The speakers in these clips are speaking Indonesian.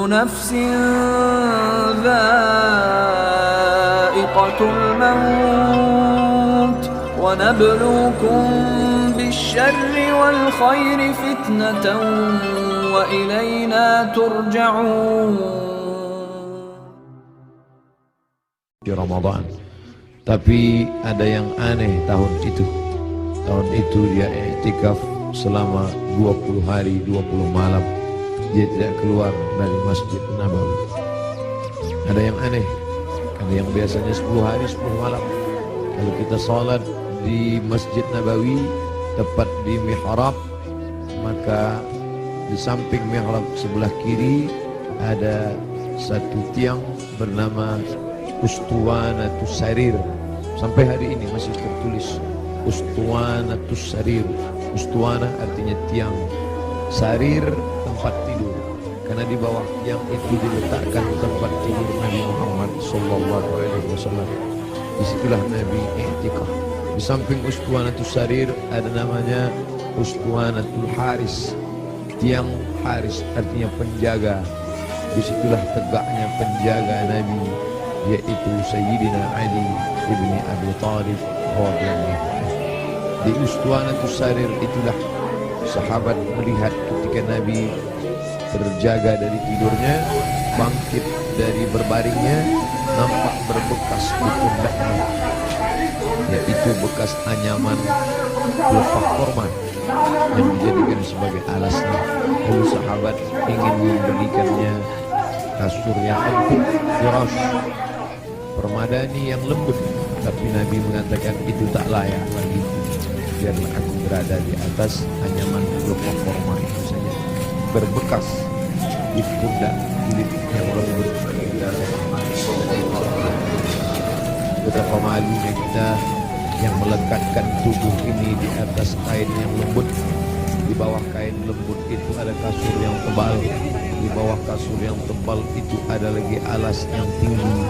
نفس ذائقة الموت ونبلوكم بالشر والخير فتنة وإلينا ترجعون. Di Ramadan, tapi ada yang aneh tahun itu. Tahun itu dia i'tikaf selama 20 hari 20 malam. Dia tidak keluar dari Masjid Nabawi. Ada yang aneh, ada yang biasanya 10 hari 10 malam. Kalau kita salat di Masjid Nabawi tepat di mihrab, maka di samping mihrab sebelah kiri ada satu tiang bernama Ustuwanatus Sarir. Sampai hari ini masih tertulis Ustuwanatus Sarir. Ustuwana artinya tiang, sarir tempat tidur. Karena di bawah tiang itu diletakkan tempat tidur Nabi Muhammad SAW. Disitulah Nabi i'tikaf. Di samping Ustuwanatus Sarir ada namanya Ustuwanatul Haris. Tiang Haris artinya penjaga. Disitulah tegaknya penjaga Nabi, yaitu Sayyidina Ali ibni Abi Thalib radhiyallahu anhu. Di Ustuwanatus Sarir itulah sahabat melihat ketika Nabi terjaga dari tidurnya, bangkit dari berbaringnya, nampak berbekas di pundaknya, yaitu bekas anyaman pelepah korma yang dijadikan sebagai alasnya. Lalu sahabat ingin memberikannya kasur yang empuk, firash, permadani yang lembut, tapi Nabi mengatakan itu tak layak bagi, biarlah aku berada di atas anyaman pelepah korma itu saja, berbekas di pundak kulit yang lembut. Betapa malunya kita yang melekatkan tubuh ini di atas kain yang lembut. Di bawah kain lembut itu ada kasur yang tebal. Di bawah kasur yang tebal itu ada lagi alas yang tinggi.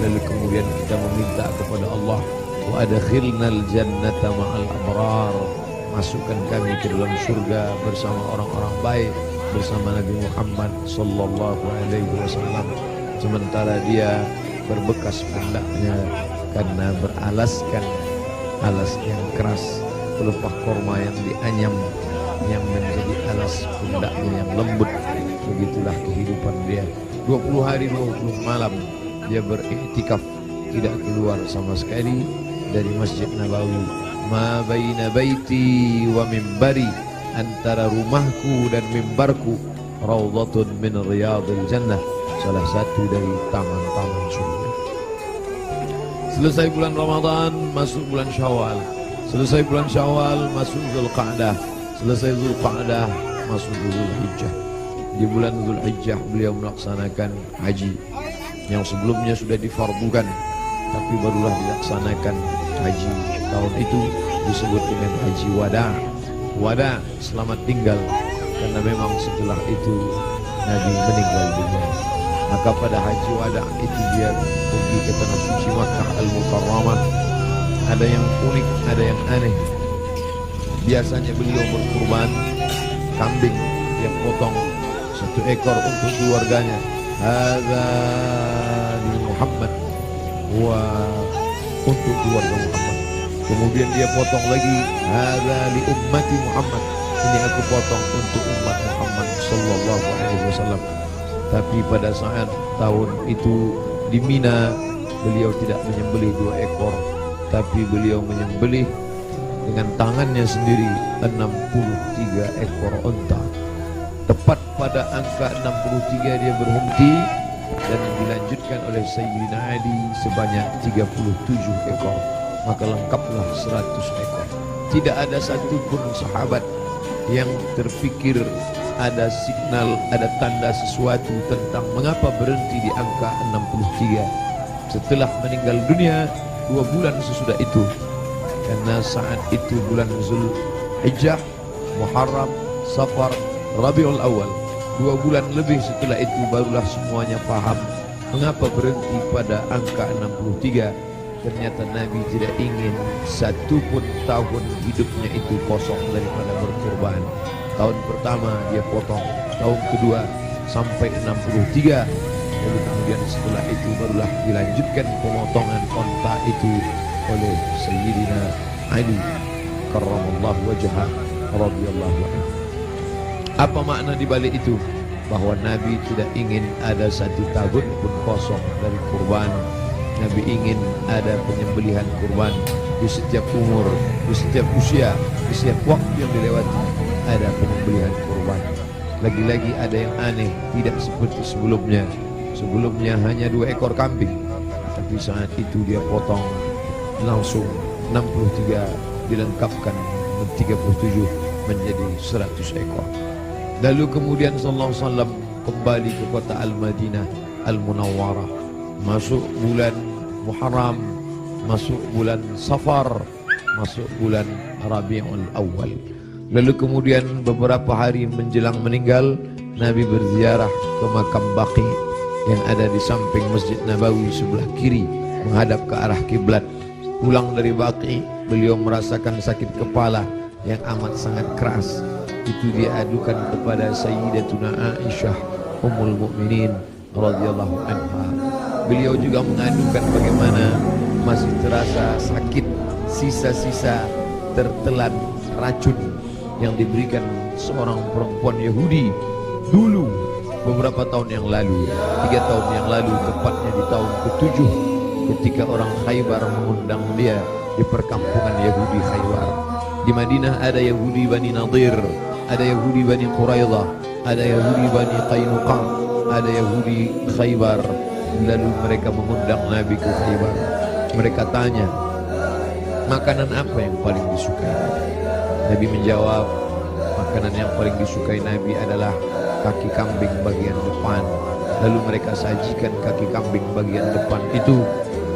Lalu kemudian kita meminta kepada Allah, wa adkhilnal jannata ma'al abrar, masukkan kami ke dalam surga bersama orang-orang baik, bersama Nabi Muhammad sallallahu alaihi wasallam. Sementara dia berbekas pundaknya karena beralaskan alas yang keras, pelepah korma yang dianyam yang menjadi alas pundaknya yang lembut. Begitulah kehidupan dia. 20 hari 20 malam dia beriktikaf, tidak keluar sama sekali dari Masjid Nabawi. Ma baina baiti wa mimbari, antara rumahku dan mimbarku raudhatun min riyadil jannah, salah satu dari taman-taman surga. Selesai bulan Ramadan, masuk bulan Syawal. Selesai bulan Syawal, masuk Zulqa'dah. Selesai Zulqa'dah, masuk Zulhijjah. Di bulan Zulhijjah beliau melaksanakan haji yang sebelumnya sudah difardukan, tapi barulah dilaksanakan haji tahun itu, disebut dengan haji wada. Wada, selamat tinggal, karena memang setelah itu Nabi meninggal dunia. Maka pada haji wada itu dia pergi ke tanah suci Makkah Al-Mukarramah. Ada yang unik, ada yang aneh. Biasanya beliau berkurban kambing, dia potong 1 ekor untuk keluarganya. Hadza li Muhammad, wa untuk keluarga Muhammad. Kemudian dia potong lagi, hadza li ummati Muhammad, ini aku potong untuk umat Muhammad sallallahu alaihi wasallam. Tapi pada saat tahun itu di Mina, beliau tidak menyembelih 2 ekor, tapi beliau menyembelih dengan tangannya sendiri 63 ekor unta. Tepat pada angka 63 dia berhenti dan dilanjutkan oleh Sayyidina Ali sebanyak 37 ekor. Maka lengkaplah 100 ekor. Tidak ada satupun sahabat yang terpikir ada signal, ada tanda sesuatu tentang mengapa berhenti di angka 63 setelah meninggal dunia 2 bulan sesudah itu. Karena saat itu bulan Zulhijjah, Muharram, Safar, Rabiul Awal, 2 bulan lebih setelah itu barulah semuanya paham mengapa berhenti pada angka 63. Ternyata Nabi tidak ingin satupun tahun hidupnya itu kosong daripada berkorban. Tahun pertama dia potong, tahun kedua sampai 63. Lalu kemudian setelah itu barulah dilanjutkan pemotongan onta itu oleh Sayyidina Ali karramallahu wajhah radhiyallahu anhu. Apa makna di balik itu? Bahwa Nabi tidak ingin ada satu tabut pun kosong dari kurban. Nabi ingin ada penyembelihan kurban di setiap umur, di setiap usia, di setiap waktu yang dilewati ada penyembelihan kurban. Lagi-lagi ada yang aneh, tidak seperti sebelumnya. Sebelumnya hanya 2 ekor kambing, tapi saat itu dia potong langsung 63 dilengkapkan 37 menjadi 100 ekor. Lalu kemudian sallallahu alaihi wasallam kembali ke kota Al-Madinah Al-Munawwarah, masuk bulan Muharram, masuk bulan Safar, masuk bulan Rabiul Awal. Lalu kemudian beberapa hari menjelang meninggal, Nabi berziarah ke makam Baqi yang ada di samping Masjid Nabawi sebelah kiri menghadap ke arah kiblat. Pulang dari Baqi, beliau merasakan sakit kepala yang amat sangat keras. Itu dia adukan kepada Sayyidatuna Aisyah Ummul Mukminin radhiyallahu anha. Beliau juga mengadukan bagaimana masih terasa sakit, sisa-sisa tertelan racun yang diberikan seorang perempuan Yahudi dulu beberapa tahun yang lalu, 3 tahun yang lalu, tepatnya di tahun ke-7 ketika orang Khaybar mengundang dia di perkampungan Yahudi Khaybar. Di Madinah ada Yahudi Bani Nadir, ada Yahudi Bani Quraidah, ada Yahudi Bani Qainuqa, ada Yahudi Khaybar. Lalu mereka mengundang Nabi ke Khaybar. Mereka tanya, makanan apa yang paling disukai? Nabi menjawab, makanan yang paling disukai Nabi adalah kaki kambing bagian depan. Lalu mereka sajikan kaki kambing bagian depan itu,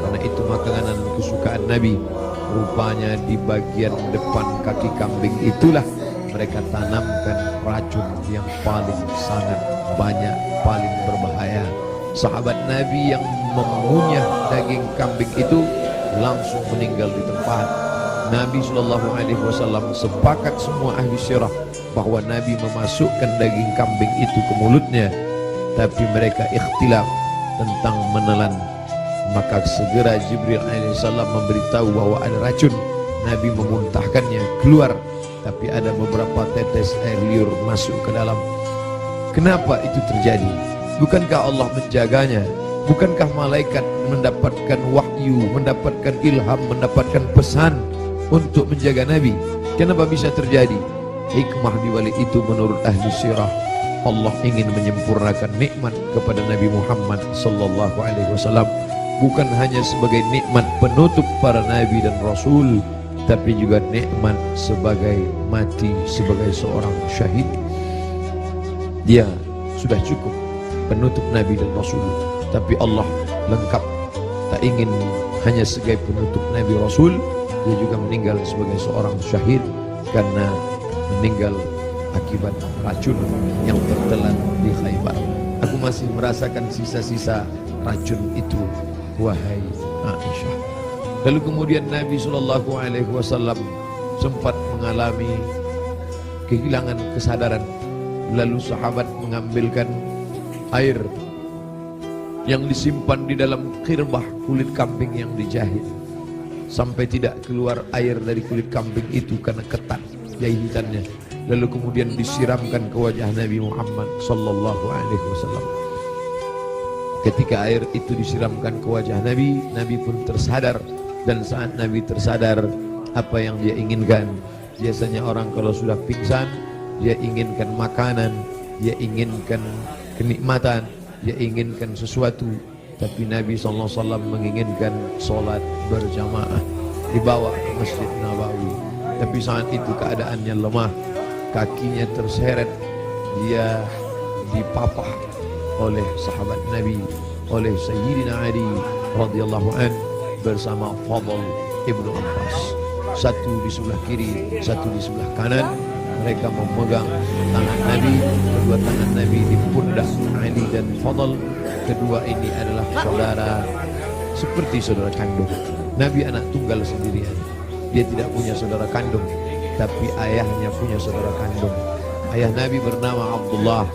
karena itu makanan kesukaan Nabi. Rupanya di bagian depan kaki kambing itulah mereka tanamkan racun yang paling sangat banyak, paling berbahaya. Sahabat Nabi yang mengunyah daging kambing itu langsung meninggal di tempat. Nabi SAW sepakat semua ahli sirah bahwa Nabi memasukkan daging kambing itu ke mulutnya, tapi mereka ikhtilaf tentang menelan. Maka segera Jibril alaihissalam memberitahu bahwa ada racun. Nabi memuntahkannya keluar, tapi ada beberapa tetes air liur masuk ke dalam. Kenapa itu terjadi? Bukankah Allah menjaganya? Bukankah malaikat mendapatkan wahyu, mendapatkan ilham, mendapatkan pesan untuk menjaga Nabi? Kenapa bisa terjadi? Hikmah di balik itu menurut ahli sirah, Allah ingin menyempurnakan nikmat kepada Nabi Muhammad sallallahu alaihi wasallam, bukan hanya sebagai nikmat penutup para nabi dan rasul, tapi juga nikmat sebagai mati sebagai seorang syahid. Dia sudah cukup penutup nabi dan rasul, tapi Allah lengkap, tak ingin hanya sebagai penutup nabi rasul, dia juga meninggal sebagai seorang syahid karena meninggal akibat racun yang tertelan di Khaybar. Aku masih merasakan sisa-sisa racun itu, wahai Aisyah. Lalu kemudian Nabi SAW sempat mengalami kehilangan kesadaran. Lalu sahabat mengambilkan air yang disimpan di dalam khirbah kulit kambing yang dijahit, sampai tidak keluar air dari kulit kambing itu karena ketat jahitannya. Lalu kemudian disiramkan ke wajah Nabi Muhammad SAW. Ketika air itu disiramkan ke wajah Nabi, Nabi pun tersadar. Dan saat Nabi tersadar, apa yang dia inginkan? Biasanya orang kalau sudah pingsan, dia inginkan makanan, dia inginkan kenikmatan, dia inginkan sesuatu. Tapi Nabi SAW menginginkan solat berjamaah, dibawa ke Masjid Nabawi. Tapi saat itu keadaannya lemah, kakinya terseret, dia dipapah oleh sahabat Nabi, oleh Sayyidina Ali radhiyallahu an bersama Fadl ibnu Abbas. Satu di sebelah kiri, satu di sebelah kanan. Mereka memegang tangan Nabi, kedua tangan Nabi di pundak Ali dan Fadl. Kedua ini adalah saudara, seperti saudara kandung. Nabi anak tunggal sendirian, dia tidak punya saudara kandung, tapi ayahnya punya saudara kandung. Ayah Nabi bernama Abdullah.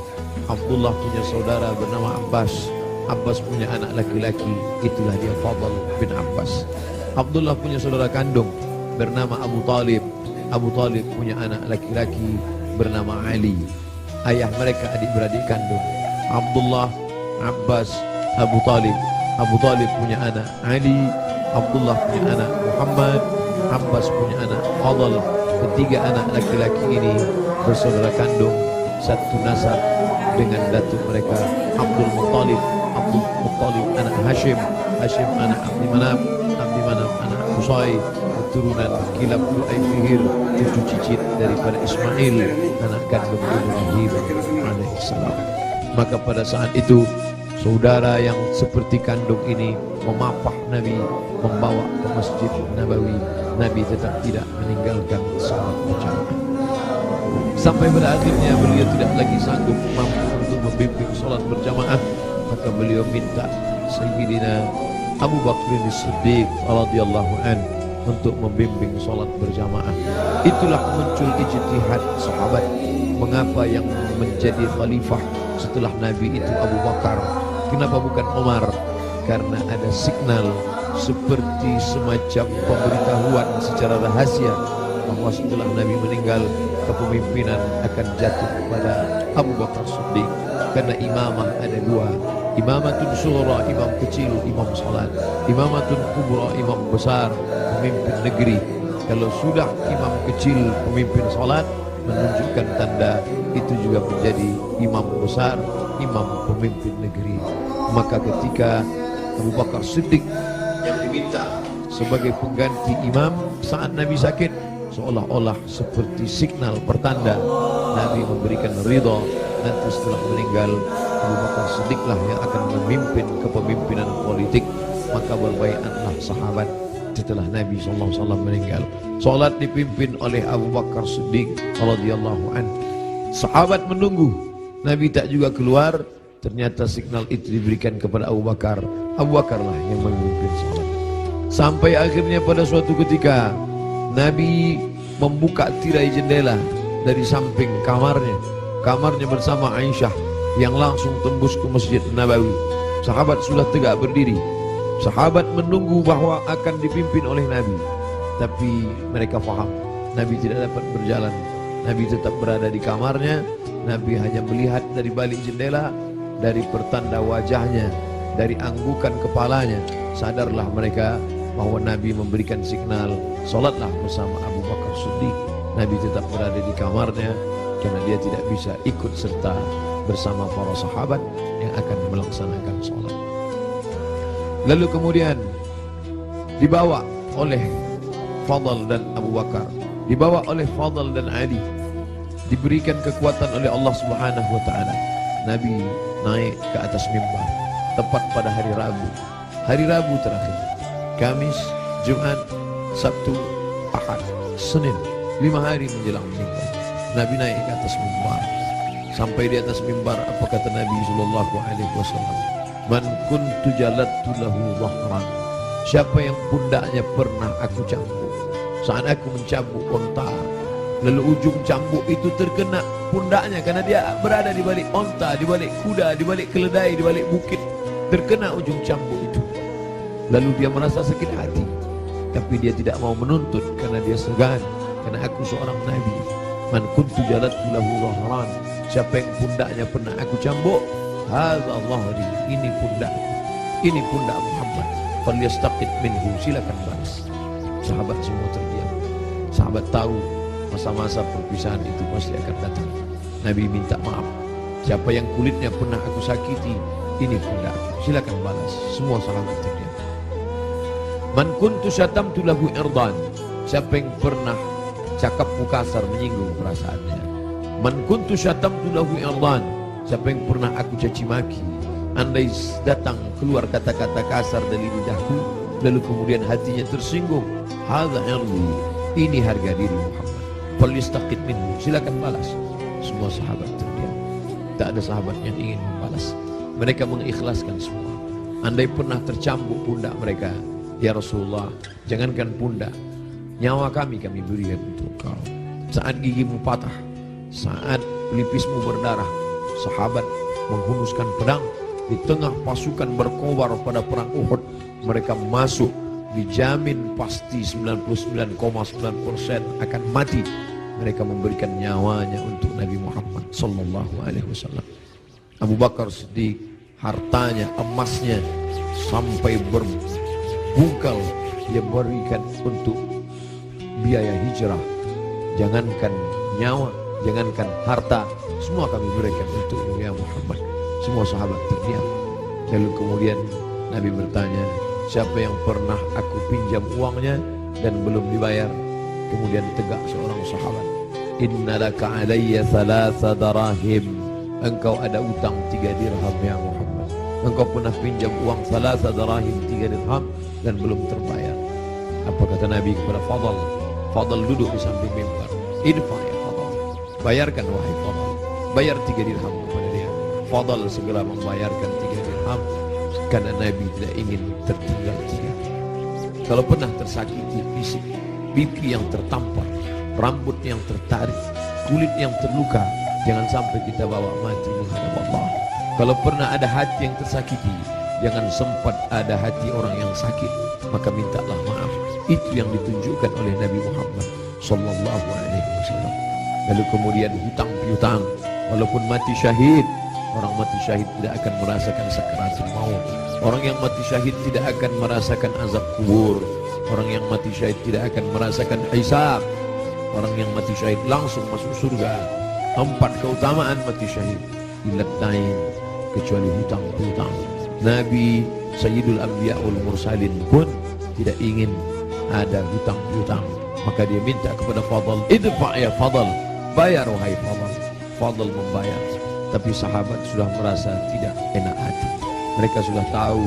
Abdullah punya saudara bernama Abbas. Abbas punya anak laki-laki, itulah dia Fadl bin Abbas. Abdullah punya saudara kandung bernama Abu Talib. Abu Talib punya anak laki-laki bernama Ali. Ayah mereka adik-beradik kandung. Abdullah, Abbas, Abu Talib. Abu Talib punya anak Ali, Abdullah punya anak Muhammad, Abbas punya anak Fadl. Ketiga anak laki-laki ini bersaudara kandung, satu nasab dengan datuk mereka Abdul Muttalib. Abdul Muttalib anak Hashim, Hashim anak Abdi Manaf, Abdi Manaf anak Qusay, keturunan Kilab Lu'ay Fihir, cucu cicit daripada Ismail, anak kandung Ibrahim alaihissalam. Maka pada saat itu saudara yang seperti kandung ini memapah Nabi, membawa ke Masjid Nabawi. Nabi tetap tidak meninggalkan salat berjamaah. Sampai pada akhirnya beliau tidak lagi sanggup mampu untuk membimbing salat berjamaah, maka beliau minta Sayyidina Abu Bakr As-Siddiq radhiyallahu an untuk membimbing salat berjamaah. Itulah muncul ijtihad sahabat. Mengapa yang menjadi khalifah setelah Nabi itu Abu Bakar? Kenapa bukan Umar? Karena ada signal seperti semacam pemberitahuan secara rahasia bahwa setelah Nabi meninggal, kepemimpinan akan jatuh kepada Abu Bakar Siddiq. Karena imamah ada dua, imamatun sughra, imam kecil, imam salat, imamatun kubra, imam besar, pemimpin negeri. Kalau sudah imam kecil, pemimpin salat, menunjukkan tanda itu juga menjadi imam besar, imam pemimpin negeri. Maka ketika Abu Bakar Siddiq yang diminta sebagai pengganti imam saat Nabi sakit, seolah-olah seperti signal pertanda Nabi memberikan ridha. Nanti setelah meninggal Abu Bakar Siddiqlah yang akan memimpin kepemimpinan politik. Maka berbaiatlah sahabat setelah Nabi SAW meninggal. Salat dipimpin oleh Abu Bakar Siddiq radhiyallahu an. Sahabat menunggu, Nabi tak juga keluar. Ternyata signal itu diberikan kepada Abu Bakar. Abu Bakarlah yang memimpin salat. Sampai akhirnya pada suatu ketika Nabi membuka tirai jendela dari samping kamarnya bersama Aisyah yang langsung tembus ke Masjid Nabawi. Sahabat sudah tegak berdiri. Sahabat menunggu bahwa akan dipimpin oleh Nabi, tapi mereka faham Nabi tidak dapat berjalan. Nabi tetap berada di kamarnya. Nabi hanya melihat dari balik jendela, dari pertanda wajahnya, dari anggukan kepalanya. Sadarlah mereka bahwa Nabi memberikan signal, solatlah bersama Abu Bakar Siddiq. Nabi tetap berada di kamarnya karena dia tidak bisa ikut serta bersama para sahabat yang akan melaksanakan solat. Lalu kemudian dibawa oleh Fadl dan Abu Bakar, dibawa oleh Fadl dan Ali, diberikan kekuatan oleh Allah Subhanahu wa taala. Nabi naik ke atas mimbar tepat pada hari Rabu. Hari Rabu terakhir, Kamis, Jumat, Sabtu, Ahad, Senin, 5 hari menjelang meninggal. Nabi naik ke atas mimbar. Sampai di atas mimbar, apa kata Nabi sallallahu alaihi wasallam? Man kuntu jalattu lahu dhahran. Siapa yang pundaknya pernah aku cambuk, saat aku mencambuk onta, lalu ujung cambuk itu terkena pundaknya karena dia berada di balik onta, di balik kuda, di balik keledai, di balik bukit, terkena ujung cambuk itu. Lalu dia merasa sakit hati, tapi dia tidak mau menuntut karena dia segan, karena aku seorang nabi. Man kuntu jalattu lahu dhahran. Siapa yang pundaknya pernah aku cambuk, hadza dhahri, ini pundakku, ini pundak Muhammad. Falyastaqit minhu, silakan balas. Sahabat semua terdiam. Sahabat tahu masa-masa perpisahan itu pasti akan datang. Nabi minta maaf. Siapa yang kulitnya pernah aku sakiti, ini pundakku, silakan balas. Semua sahabat terdiam. Man kuntu syatamtu lahu irdan. Siapa yang pernah cakap kasar menyinggung perasaannya. Man kuntu syatamtu lahu irdan. Siapa yang pernah aku caci maki, andai datang keluar kata-kata kasar dari lidahku, lalu kemudian hatinya tersinggung, hadza irdi, ini harga diri Muhammad. Falyastaqit minhu, silakan balas. Semua sahabat terdiam. Tak ada sahabat yang ingin membalas. Mereka mengikhlaskan semua. Andai pernah tercambuk pundak mereka, ya Rasulullah, jangankan pundak, nyawa kami berikan untuk kau. Saat gigimu patah, saat pelipismu berdarah, sahabat menghunuskan pedang di tengah pasukan berkobar pada perang Uhud. Mereka masuk, dijamin pasti 99,9% akan mati. Mereka memberikan nyawanya untuk Nabi Muhammad sallallahu alaihi wasallam. Abu Bakar Siddiq, hartanya, emasnya sampai berbungkal dia berikan untuk biaya hijrah. Jangankan nyawa, jangankan harta, semua kami berikan untuk ya Muhammad. Semua sahabat terdiam. Lalu kemudian Nabi bertanya, siapa yang pernah aku pinjam uangnya dan belum dibayar? Kemudian tegak seorang sahabat, innalaka alayya thalatha darahim. Engkau ada utang 3 dirham ya Muhammad. Engkau pernah pinjam uang thalatha darahim, 3 dirham dan belum terbayar. Apa kata Nabi kepada Fadl? Fadl duduk di samping mimbar. Idfa ya Fadl, bayarkan wahai Fadl. Bayar 3 dirham kepada dia. Fadl segera membayarkan 3 dirham karena Nabi tidak ingin tertinggal 3. Kalau pernah tersakiti fisik, pipi yang tertampar, rambut yang tertarik, kulit yang terluka, jangan sampai kita bawa mati menghadap Allah. Kalau pernah ada hati yang tersakiti, jangan sempat ada hati orang yang sakit, maka mintalah maaf. Itu yang ditunjukkan oleh Nabi Muhammad sallallahu alaihi wasallam. Lalu kemudian hutang piutang, walaupun mati syahid, orang mati syahid tidak akan merasakan sakaratul maut. Orang yang mati syahid tidak akan merasakan azab kubur. Orang yang mati syahid tidak akan merasakan hisab. Orang yang mati syahid langsung masuk surga. 4 keutamaan mati syahid diletain kecuali hutang piutang. Nabi Sayyidul Anbiya wal Mursalin pun tidak ingin ada hutang piutang, maka dia minta kepada Fadl, idfa ya Fadl, bayar wahai Fadl. Fadl membayar, tapi sahabat sudah merasa tidak enak hati. Mereka sudah tahu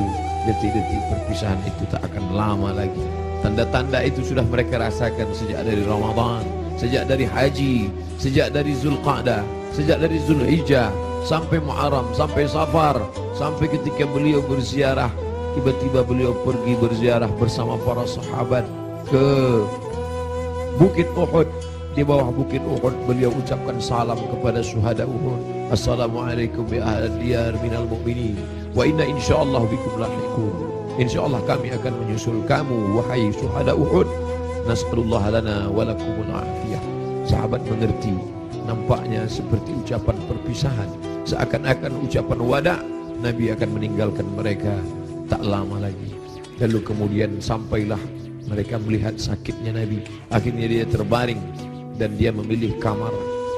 detik-detik perpisahan itu tak akan lama lagi. Tanda-tanda itu sudah mereka rasakan sejak dari Ramadan, sejak dari haji, sejak dari Zulqa'dah, sejak dari Zulhijjah, sampai Muharram, sampai Safar, sampai ketika beliau berziarah. Tiba-tiba beliau pergi berziarah bersama para sahabat ke Bukit Uhud. Di bawah Bukit Uhud beliau ucapkan salam kepada syuhada Uhud. Assalamualaikum ya ahli diyar minal mu'minin wa inna insyaallah bikum lahiqun. Insyaallah kami akan menyusul kamu wahai syuhada Uhud. Nas'alullah lana wa lakumul afiyah. Sahabat mengerti, nampaknya seperti ucapan perpisahan, seakan-akan ucapan wada. Nabi akan meninggalkan mereka tak lama lagi. Lalu kemudian sampailah mereka melihat sakitnya Nabi. Akhirnya dia terbaring dan dia memilih kamar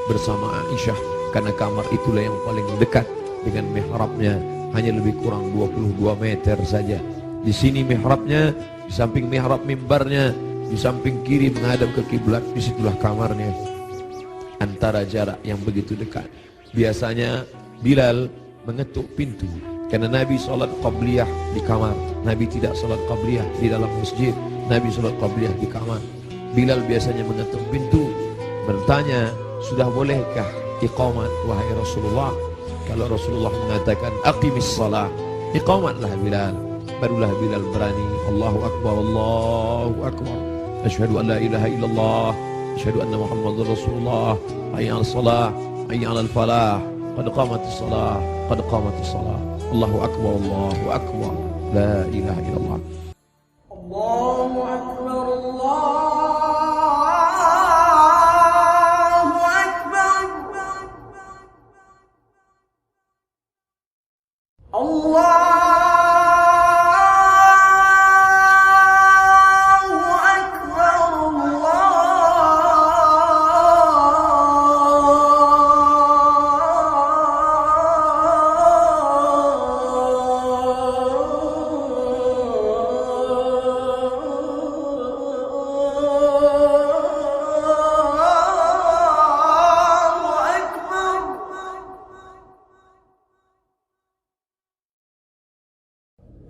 bersama Aisyah, karena kamar itulah yang paling dekat dengan mihrabnya, hanya lebih kurang 22 meter saja. Di sini mihrabnya, di samping mihrab mimbarnya, di samping kiri menghadap ke kiblat, disitulah kamarnya. Antara jarak yang begitu dekat. Biasanya Bilal mengetuk pintu, karena Nabi salat qabliyah di kamar. Nabi tidak salat qabliyah di dalam masjid. Nabi salat qabliyah di kamar. Bilal biasanya mengetuk pintu, bertanya, sudah bolehkah iqamat wahai Rasulullah? Kalau Rasulullah mengatakan aqimis salah, iqamatlah Bilal. Barulah Bilal berani, Allahu Akbar, Allahu Akbar, asyhadu an la ilaha illallah, asyhadu anna Muhammadar Rasulullah, hayya 'alas salah, hayya 'alal falah, qad qamatis salah, qad qamatis salah. Allahu Akbar, Allahu Akbar, la ilaha illallah. Allahu Akbar, Allahu Akbar. Allahu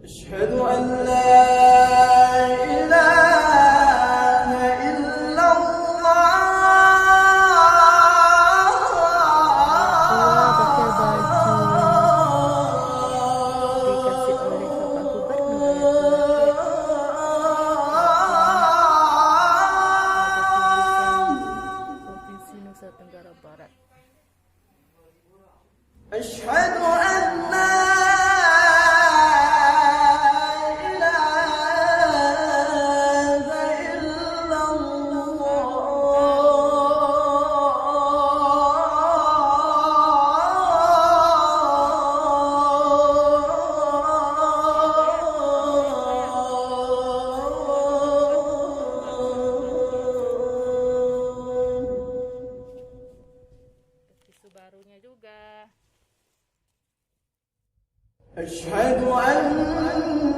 أشهد أن لا إله إلا الله. أشهد أن أشهد أن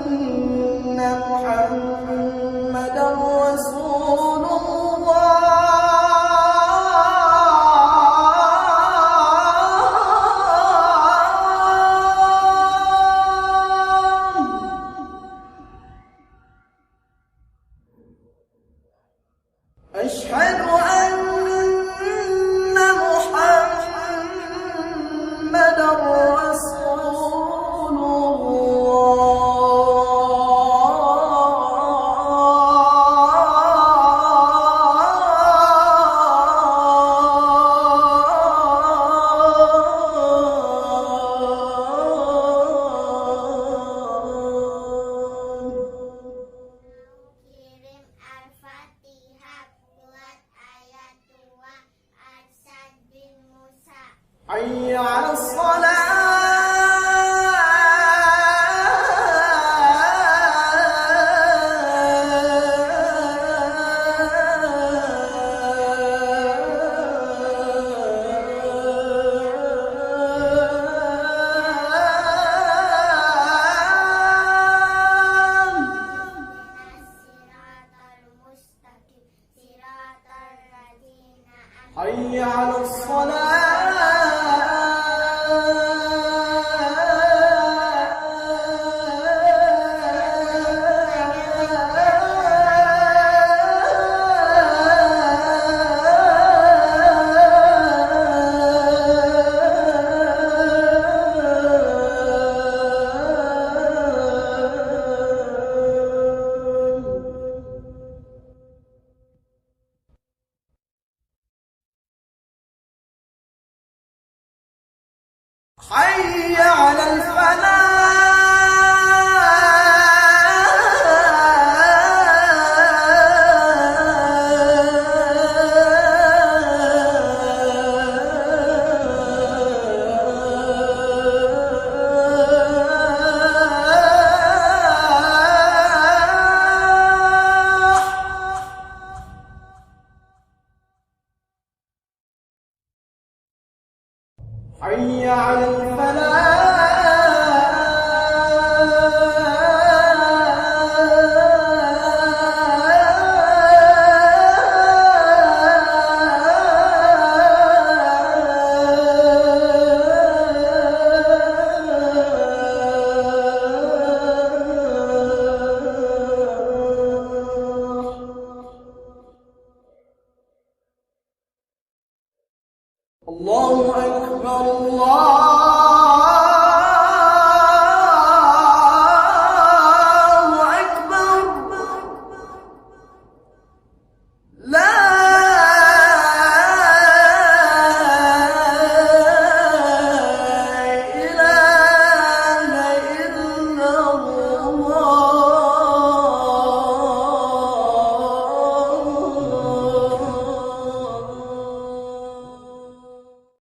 محمدا رسول الله